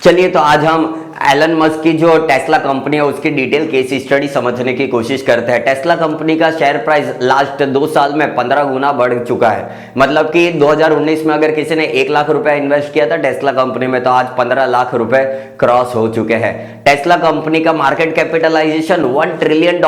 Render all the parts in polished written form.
चलिए तो आज हम एलन मस्क की जो टेस्ला कंपनी है उसकी डिटेल केस स्टडी समझने की कोशिश करते हैं। टेस्ला कंपनी का शेयर प्राइस लास्ट 2 साल में 15 गुना बढ़ चुका है। मतलब कि 2019 में अगर किसी ने 1 लाख रुपया इन्वेस्ट किया था टेस्ला कंपनी में तो आज 15 लाख रुपए क्रॉस हो चुके हैं। टेस्ला कंपनी का मार्केट कैपिटलाइजेशन $1 ट्रिलियन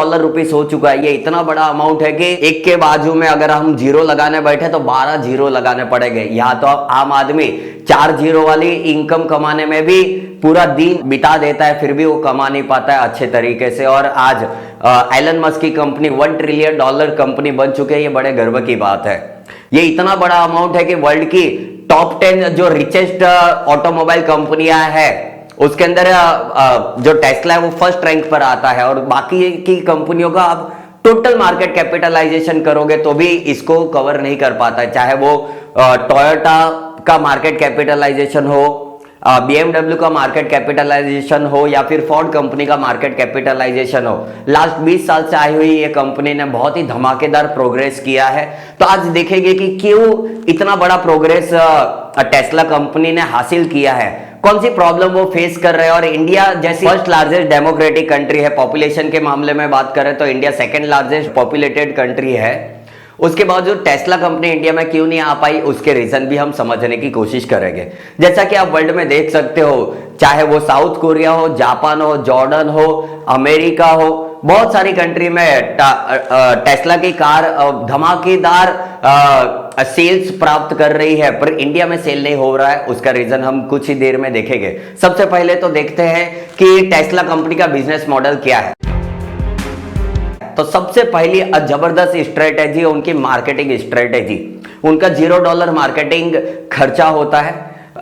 हो चुका है। ये इतना बड़ा अमाउंट है कि एक के बाजू में अगर हम जीरो लगाने बैठे तो 12 जीरो लगाने पड़ेंगे। यहाँ तो आम आदमी 4 जीरो वाली इनकम कमाने में भी पूरा दिन बिता देता है, फिर भी वो कमा नहीं पाता है अच्छे तरीके से। और आज एलन मस्क की कंपनी $1 ट्रिलियन कंपनी बन चुके हैं। ये बड़े गर्व की बात है। ये इतना बड़ा अमाउंट है कि वर्ल्ड की टॉप 10 जो रिचेस्ट ऑटोमोबाइल कंपनियां हैं उसके अंदर जो टेस्ला है वो फर्स्ट रैंक पर आता है। और बाकी की कंपनियों का आप टोटल मार्केट कैपिटलाइजेशन करोगे तो भी इसको कवर नहीं कर पाता है। चाहे वो टोयोटा का मार्केट कैपिटलाइजेशन हो, BMW का मार्केट कैपिटलाइजेशन हो या फिर फोर्ड कंपनी का मार्केट कैपिटलाइजेशन हो। लास्ट 20 साल से आई हुई ये कंपनी ने बहुत ही धमाकेदार प्रोग्रेस किया है। तो आज देखेंगे कि क्यों इतना बड़ा प्रोग्रेस टेस्ला कंपनी ने हासिल किया है, कौन सी प्रॉब्लम वो फेस कर रहे हैं। और इंडिया जैसी फर्स्ट लार्जेस्ट डेमोक्रेटिक कंट्री है, पॉपुलेशन के मामले में बात करें तो India second largest populated country है, उसके बावजूद टेस्ला कंपनी इंडिया में क्यों नहीं आ पाई उसके रीजन भी हम समझने की कोशिश करेंगे। जैसा कि आप वर्ल्ड में देख सकते हो, चाहे वो साउथ कोरिया हो, जापान हो, जॉर्डन हो, अमेरिका हो, बहुत सारी कंट्री में टेस्ला की कार धमाकेदार सेल्स प्राप्त कर रही है, पर इंडिया में सेल नहीं हो रहा है। उसका रीजन हम कुछ ही देर में देखेंगे। सबसे पहले तो देखते हैं कि टेस्ला कंपनी का बिजनेस मॉडल क्या है। तो सबसे पहली जबरदस्त स्ट्रेटेजी है उनकी मार्केटिंग स्ट्रेटेजी। उनका $0 मार्केटिंग खर्चा होता है।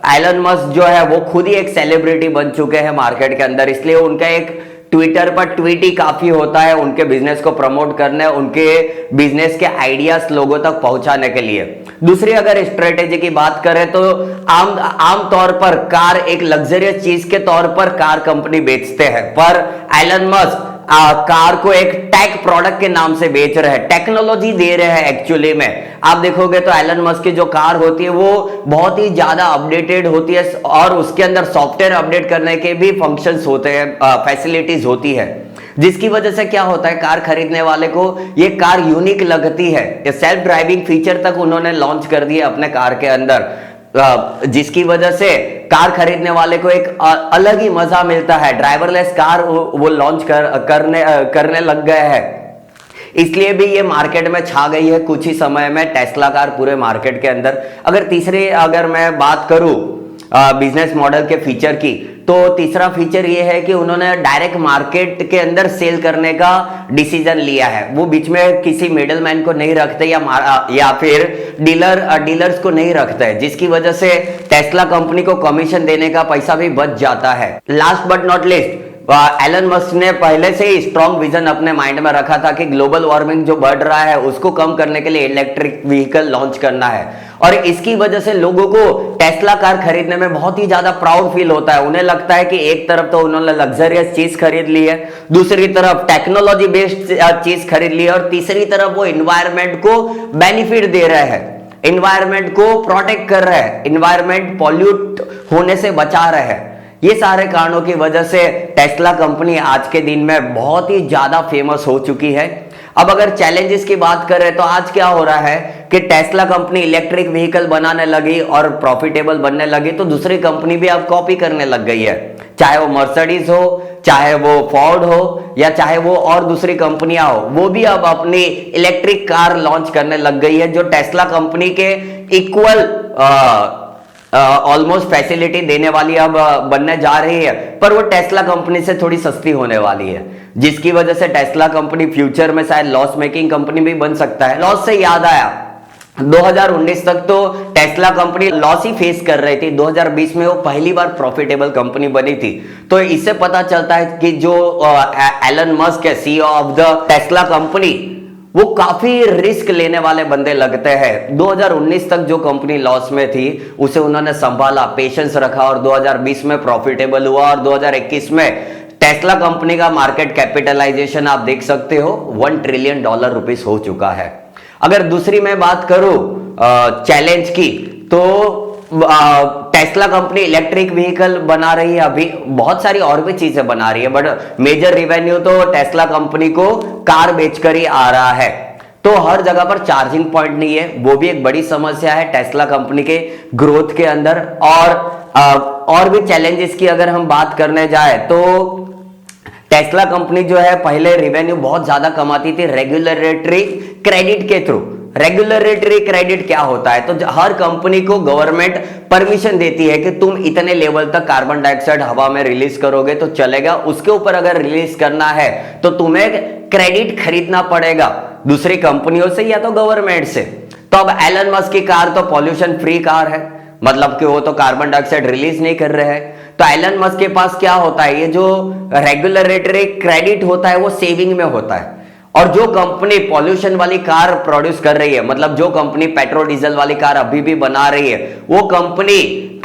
एलन मस्क जो है वो खुद ही एक सेलिब्रिटी बन चुके हैं मार्केट के अंदर, इसलिए उनका एक ट्विटर पर ट्वीट ही काफी होता है उनके बिजनेस को प्रमोट करने, उनके बिजनेस के आइडियाज लोगों तक पहुंचाने के लिए। दूसरी अगर स्ट्रेटेजी की बात करें तो आम तौर पर कार एक लग्जरियस चीज के तौर पर कार कंपनी बेचते हैं, पर एलन मस्क कार को एक टेक प्रोडक्ट के नाम से बेच रहे हैं, टेक्नोलॉजी दे रहे हैं। एक्चुअली में आप देखोगे तो एलन मस्क की जो कार होती है वो बहुत ही ज्यादा अपडेटेड होती है और उसके अंदर सॉफ्टवेयर अपडेट करने के भी फंक्शंस होते हैं, फैसिलिटीज होती है, जिसकी वजह से क्या होता है कार खरीदने वाले को ये कार यूनिक लगती है। ये सेल्फ ड्राइविंग फीचर तक उन्होंने लॉन्च कर दिया अपने कार के अंदर, जिसकी वजह से कार खरीदने वाले को एक अलग ही मजा मिलता है। ड्राइवरलेस कार वो लॉन्च करने लग गए हैं, इसलिए भी ये मार्केट में छा गई है कुछ ही समय में टेस्ला कार पूरे मार्केट के अंदर। अगर मैं बात करूं बिजनेस मॉडल के फीचर की, तो तीसरा फीचर ये है कि उन्होंने डायरेक्ट मार्केट के अंदर सेल करने का डिसीजन लिया है। वो बीच में किसी मिडलमैन को नहीं रखते या फिर डीलर्स को नहीं रखते, जिसकी वजह से टेस्ला कंपनी को कमीशन देने का पैसा भी बच जाता है। Last but not least, Elon Musk ने पहले से ही स्ट्रॉन्ग विजन अपने माइंड में रखा था कि ग्लोबल वार्मिंग जो बढ़ रहा है उसको कम करने के लिए इलेक्ट्रिक व्हीकल लॉन्च करना है। और इसकी वजह से लोगों को टेस्ला कार खरीदने में बहुत ही ज्यादा प्राउड फील होता है। उन्हें लगता है कि एक तरफ तो उन्होंने लग्जरियस चीज खरीद ली है, दूसरी तरफ टेक्नोलॉजी बेस्ड चीज खरीद ली है, और तीसरी तरफ वो एनवायरमेंट को बेनिफिट दे रहे हैं, एनवायरमेंट को प्रोटेक्ट कर रहे हैं, एनवायरमेंट पॉल्यूट होने से बचा रहे हैं। ये सारे कारणों की वजह से टेस्ला कंपनी आज के दिन में बहुत ही ज्यादा फेमस हो चुकी है। अब अगर चैलेंजेस की बात करें तो आज क्या हो रहा है कि टेस्ला कंपनी इलेक्ट्रिक व्हीकल बनाने लगी और प्रॉफिटेबल बनने लगी, तो दूसरी कंपनी भी अब कॉपी करने लग गई है। चाहे वो मर्सिडीज हो, चाहे वो फोर्ड हो, या चाहे वो और दूसरी कंपनियां हो, वो भी अब अपनी इलेक्ट्रिक कार लॉन्च करने लग गई है जो टेस्ला कंपनी के इक्वल ऑलमोस्ट फैसिलिटी देने वाली अब बनने जा रही है, पर वो टेस्ला कंपनी से थोड़ी सस्ती होने वाली है, जिसकी वजह से टेस्ला कंपनी फ्यूचर में शायद लॉस मेकिंग कंपनी भी बन सकता है। लॉस से याद आया, 2019 तक तो टेस्ला कंपनी लॉस ही फेस कर रही थी, 2020 में वो पहली बार प्रॉफिटेबल कंपनी बनी थी। तो इससे पता चलता है कि जो एलन मस्क है, CEO of the Tesla company, वो काफी रिस्क लेने वाले बंदे लगते हैं। 2019 तक जो कंपनी लॉस में थी उसे उन्होंने संभाला, पेशेंस रखा और 2020 में प्रॉफिटेबल हुआ। और 2021 में टेस्ला कंपनी का मार्केट कैपिटलाइजेशन आप देख सकते हो $1 ट्रिलियन हो चुका है। अगर दूसरी मैं बात करूं चैलेंज की, तो टेस्ला कंपनी इलेक्ट्रिक व्हीकल बना रही है, अभी बहुत सारी और भी चीजें बना रही है, बट मेजर रेवेन्यू तो टेस्ला कंपनी को कार बेचकर ही आ रहा है। तो हर जगह पर चार्जिंग पॉइंट नहीं है, वो भी एक बड़ी समस्या है टेस्ला कंपनी के ग्रोथ के अंदर। और भी चैलेंजेस की अगर हम बात करने जाए तो टेस्ला कंपनी जो है पहले रेवेन्यू बहुत ज्यादा कमाती थी रेगुलेटरी क्रेडिट के थ्रू। रेगुलेटरी क्रेडिट क्या होता है? तो हर कंपनी को गवर्नमेंट परमिशन देती है कि तुम इतने लेवल तक कार्बन डाइऑक्साइड हवा में रिलीज करोगे तो चलेगा, उसके ऊपर अगर रिलीज करना है तो तुम्हें क्रेडिट खरीदना पड़ेगा दूसरी कंपनियों से या तो गवर्नमेंट से। तो अब एलन मस्क की कार तो पॉल्यूशन फ्री कार है, मतलब कि वो तो कार्बन डाइऑक्साइड रिलीज नहीं कर रहे हैं। तो एलन मस्क के पास क्या होता है, ये जो रेगुलेटरी क्रेडिट होता है वो सेविंग में होता है। और जो कंपनी पॉल्यूशन वाली कार प्रोड्यूस कर रही है, मतलब जो कंपनी पेट्रोल डीजल वाली कार अभी भी बना रही है, वो कंपनी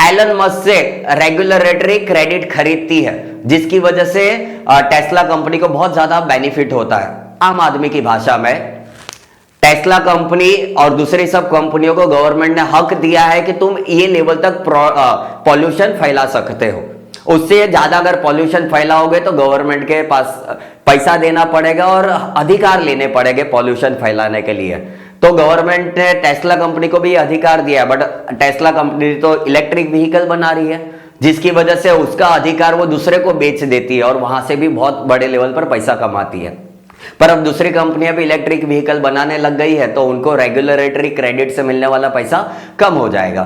एलन मस्क से रेगुलेटरी क्रेडिट खरीदती है, जिसकी वजह से टेस्ला कंपनी को बहुत ज्यादा बेनिफिट होता है। आम आदमी की भाषा में टेस्ला कंपनी और दूसरी सब कंपनियों को गवर्नमेंट ने हक दिया है कि तुम ये लेवल तक पॉल्यूशन फैला सकते हो, उससे ज्यादा अगर पॉल्यूशन फैलाओगे तो गवर्नमेंट के पास पैसा देना पड़ेगा और अधिकार लेने पड़ेंगे पॉल्यूशन फैलाने के लिए। तो गवर्नमेंट ने टेस्ला कंपनी को भी अधिकार दिया है, बट टेस्ला कंपनी तो इलेक्ट्रिक व्हीकल बना रही है, जिसकी वजह से उसका अधिकार वो दूसरे को बेच देती है और वहां से भी बहुत बड़े लेवल पर पैसा कमाती है। पर अब दूसरी कंपनियां भी इलेक्ट्रिक व्हीकल बनाने लग गई है, तो उनको रेगुलेटरी क्रेडिट से मिलने वाला पैसा कम हो जाएगा।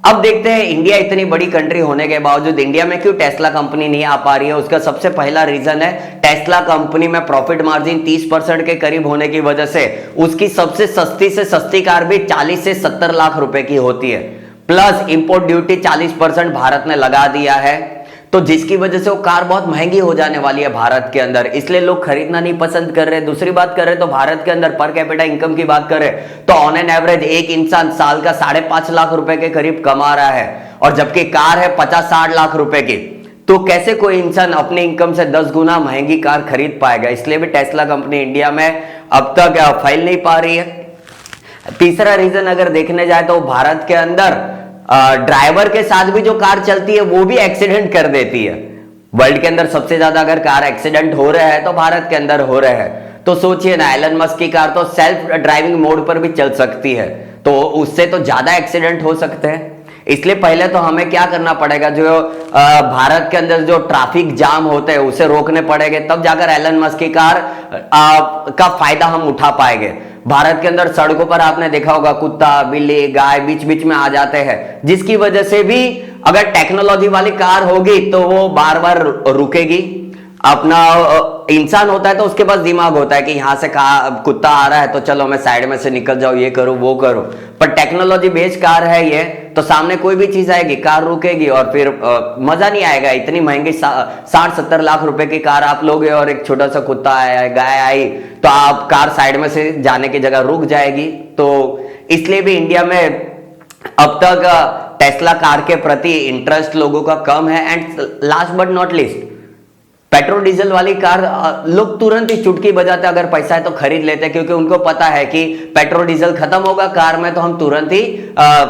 अब देखते हैं इंडिया इतनी बड़ी कंट्री होने के बावजूद इंडिया में क्यों टेस्ला कंपनी नहीं आ पा रही है। उसका सबसे पहला रीजन है टेस्ला कंपनी में प्रॉफिट मार्जिन 30% के करीब होने की वजह से उसकी सबसे सस्ती से सस्ती कार भी 40 से 70 लाख रुपए की होती है, प्लस इंपोर्ट ड्यूटी 40% भारत ने लगा दिया है। तो जिसकी वजह से वो कार बहुत महंगी हो जाने वाली है भारत के अंदर, इसलिए लोग खरीदना नहीं पसंद कर रहे। दूसरी बात करें तो भारत के अंदर पर कैपिटा इनकम की बात करें तो ऑन एन एवरेज एक इंसान साल का 5.5 लाख रुपए के करीब कमा रहा है, और जबकि कार है 50-60 लाख रुपए की। तो कैसे कोई इंसान अपने इनकम से 10 गुना महंगी कार खरीद पाएगा? इसलिए भी टेस्ला कंपनी इंडिया में अब तक फैल नहीं पा रही है। तीसरा रीजन अगर देखने जाए तो भारत के अंदर ड्राइवर के साथ भी जो कार चलती है वो भी एक्सीडेंट कर देती है। वर्ल्ड के अंदर सबसे ज्यादा अगर कार एक्सीडेंट हो रहे हैं तो भारत के अंदर हो रहे हैं। तो सोचिए ना, एलन मस्क की कार तो सेल्फ ड्राइविंग मोड पर भी चल सकती है, तो उससे तो ज्यादा एक्सीडेंट हो सकते हैं। इसलिए पहले तो हमें क्या करना पड़ेगा, जो भारत के अंदर जो ट्रैफिक जाम होते हैं उसे रोकने पड़ेंगे, तब जाकर एलन मस्क की कार का फायदा हम उठा पाएंगे। भारत के अंदर सड़कों पर आपने देखा होगा कुत्ता बिल्ली गाय बीच बीच में आ जाते हैं, जिसकी वजह से भी अगर टेक्नोलॉजी वाली कार होगी तो वो बार बार रुकेगी। अपना इंसान होता है तो उसके पास दिमाग होता है कि यहां से कुत्ता आ रहा है तो चलो मैं साइड में से निकल जाऊं, ये करो वो करो। पर टेक्नोलॉजी बेस्ड कार है ये, तो सामने कोई भी चीज आएगी कार रुकेगी और फिर मजा नहीं आएगा। इतनी महंगी 60-70 लाख रुपए की कार आप लोगे और एक छोटा सा कुत्ता आया गाय आई तो आप कार साइड में से जाने की जगह रुक जाएगी। तो इसलिए भी इंडिया में अब तक टेस्ला कार के प्रति इंटरेस्ट लोगों का कम है। And last but not least, petrol diesel वाली कार लोग तुरंत ही चुटकी बजाते अगर पैसा है तो खरीद लेते हैं, क्योंकि उनको पता है कि पेट्रोल डीजल खत्म होगा कार में तो हम तुरंत ही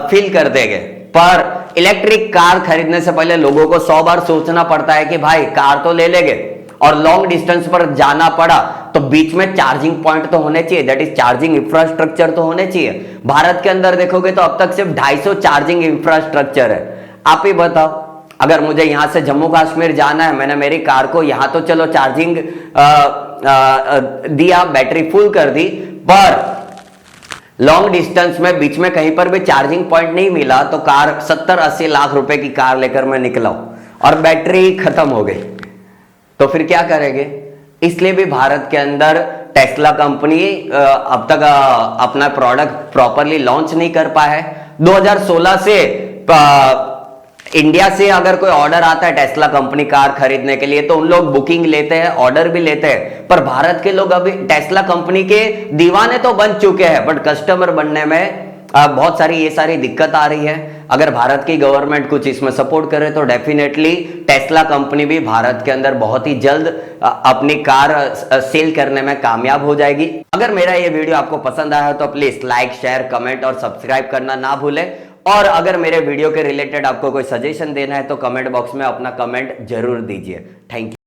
फील कर देंगे। पर इलेक्ट्रिक कार खरीदने से पहले लोगों को 100 बार सोचना पड़ता है कि भाई कार तो ले लेंगे और लॉन्ग डिस्टेंस पर जाना पड़ा तो बीच में चार्जिंग पॉइंट तो होने चाहिए, दैट इज चार्जिंग इंफ्रास्ट्रक्चर तो होने चाहिए। भारत के अंदर देखोगे तो अब तक सिर्फ 250 चार्जिंग इंफ्रास्ट्रक्चर है। आप ही बताओ, अगर मुझे यहां से जम्मू कश्मीर जाना है, मैंने मेरी कार को यहां तो चलो चार्जिंग दिया, बैटरी फुल कर दी, पर लॉन्ग डिस्टेंस में बीच में कहीं पर भी चार्जिंग पॉइंट नहीं मिला तो कार 70-80 लाख रुपए की कार लेकर मैं निकला और बैटरी खत्म हो गई, तो फिर क्या करेंगे? इसलिए भी भारत के अंदर टेस्ला कंपनी अब तक अपना प्रोडक्ट प्रॉपरली लॉन्च नहीं कर पाया है। 2016 से इंडिया से अगर कोई ऑर्डर आता है टेस्ला कंपनी कार खरीदने के लिए तो उन लोग बुकिंग लेते हैं, ऑर्डर भी लेते हैं, पर भारत के लोग अभी टेस्ला कंपनी के दीवाने तो बन चुके हैं, बट कस्टमर बनने में बहुत सारी ये सारी दिक्कत आ रही है। अगर भारत की गवर्नमेंट कुछ इसमें सपोर्ट करे तो डेफिनेटली टेस्ला कंपनी भी भारत के अंदर बहुत ही जल्द अपनी कार सेल करने में कामयाब हो जाएगी। अगर मेरा ये वीडियो आपको पसंद आया हो तो प्लीज लाइक शेयर कमेंट और सब्सक्राइब करना ना भूलें। और अगर मेरे वीडियो के रिलेटेड आपको कोई सजेशन देना है तो कमेंट बॉक्स में अपना कमेंट जरूर दीजिए। Thank you.